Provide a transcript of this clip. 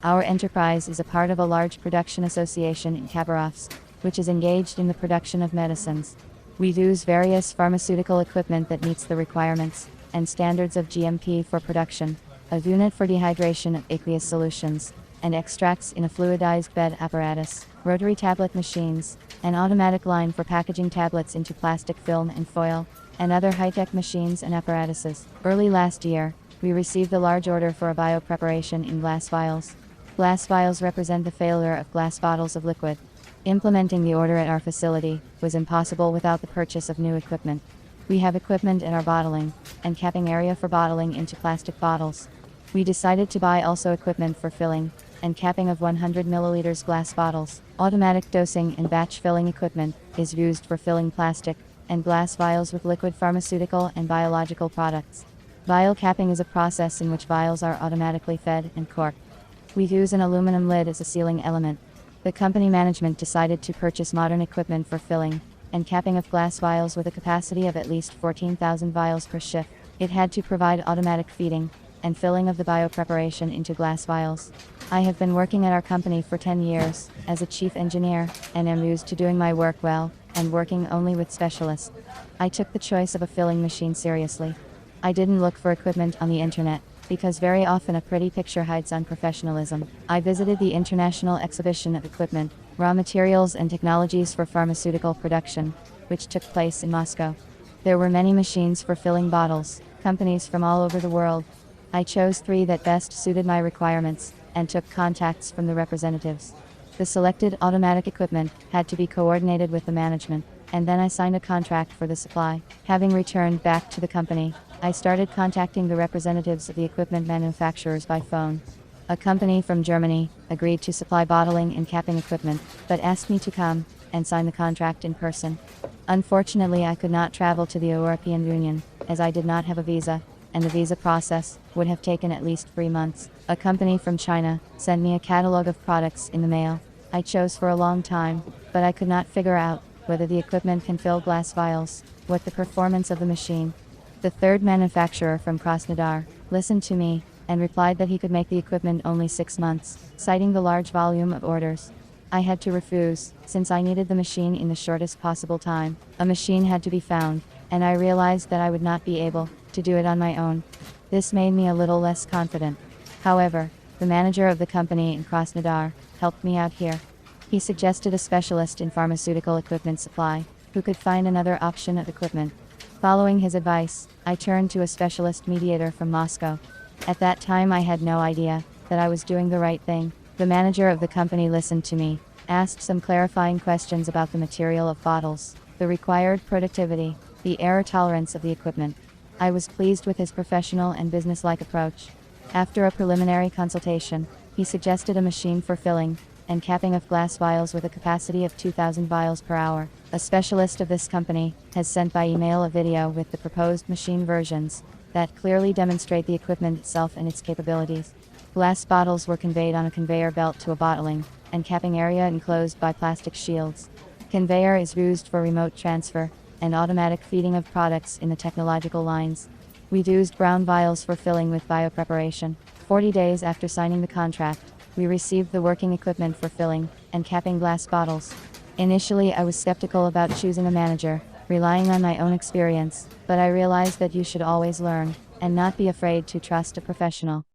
Our enterprise is a part of a large production association in Khabarovsk, which is engaged in the production of medicines. We use various pharmaceutical equipment that meets the requirements and standards of GMP for production, a unit for dehydration of aqueous solutions, and extracts in a fluidized bed apparatus, rotary tablet machines, an automatic line for packaging tablets into plastic film and foil, and other high-tech machines and apparatuses. Early last year, we received a large order for a biopreparation in glass vials. Glass vials represent the failure of glass bottles of liquid. Implementing the order at our facility was impossible without the purchase of new equipment. We have equipment in our bottling and capping area for bottling into plastic bottles. We decided to buy also equipment for filling and capping of 100 milliliters glass bottles. Automatic dosing and batch filling equipment is used for filling plastic and glass vials with liquid pharmaceutical and biological products. Vial capping is a process in which vials are automatically fed and corked. We use an aluminum lid as a sealing element. The company management decided to purchase modern equipment for filling and capping of glass vials with a capacity of at least 14,000 vials per shift. It had to provide automatic feeding and filling of the biopreparation into glass vials. I have been working at our company for 10 years as a chief engineer and am used to doing my work well and working only with specialists. I took the choice of a filling machine seriously. I didn't look for equipment on the internet, because very often a pretty picture hides unprofessionalism. I visited the International Exhibition of Equipment, Raw Materials and Technologies for Pharmaceutical Production, which took place in Moscow. There were many machines for filling bottles, companies from all over the world. I chose 3 that best suited my requirements, and took contacts from the representatives. The selected automatic equipment had to be coordinated with the management, and then I signed a contract for the supply. Having returned back to the company, I started contacting the representatives of the equipment manufacturers by phone. A company from Germany agreed to supply bottling and capping equipment, but asked me to come and sign the contract in person. Unfortunately, I could not travel to the European Union, as I did not have a visa, and the visa process would have taken at least 3 months. A company from China sent me a catalog of products in the mail. I chose for a long time, but I could not figure out whether the equipment can fill glass vials, what the performance of the machine. The third manufacturer from Krasnodar listened to me and replied that he could make the equipment only 6 months, citing the large volume of orders. I had to refuse, since I needed the machine in the shortest possible time. A machine had to be found, and I realized that I would not be able to do it on my own. This made me a little less confident. However, the manager of the company in Krasnodar helped me out here. He suggested a specialist in pharmaceutical equipment supply, who could find another option of equipment. Following his advice, I turned to a specialist mediator from Moscow. At that time I had no idea that I was doing the right thing. The manager of the company listened to me, asked some clarifying questions about the material of bottles, the required productivity, the error tolerance of the equipment. I was pleased with his professional and business-like approach. After a preliminary consultation, he suggested a machine for filling and capping of glass vials with a capacity of 2,000 vials per hour. A specialist of this company has sent by email a video with the proposed machine versions that clearly demonstrate the equipment itself and its capabilities. Glass bottles were conveyed on a conveyor belt to a bottling and capping area enclosed by plastic shields. Conveyor is used for remote transfer and automatic feeding of products in the technological lines. We used brown vials for filling with biopreparation. 40 days after signing the contract, we received the working equipment for filling and capping glass bottles. Initially, I was skeptical about choosing a manager, relying on my own experience, but I realized that you should always learn and not be afraid to trust a professional.